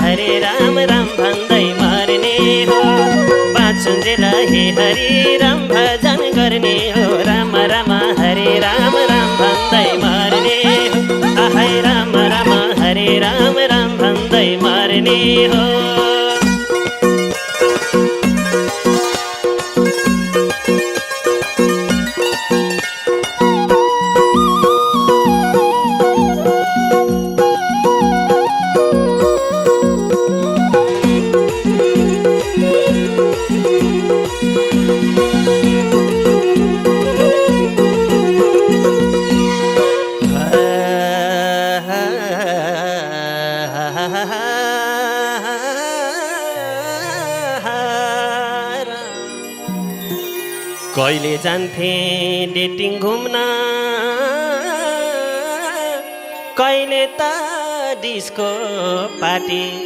हरे राम राम भन्दै मर्ने हो बाँचुन्जेल हे हरि राम भजन गर्ने हो राम राम हरे राम राम भन्दै मर्ने हो आहै राम राम हरे राम राम भन्दै मर्ने हो कहिले जान्थे डेटिङ घुम्न कहिले त डिस्को पार्टी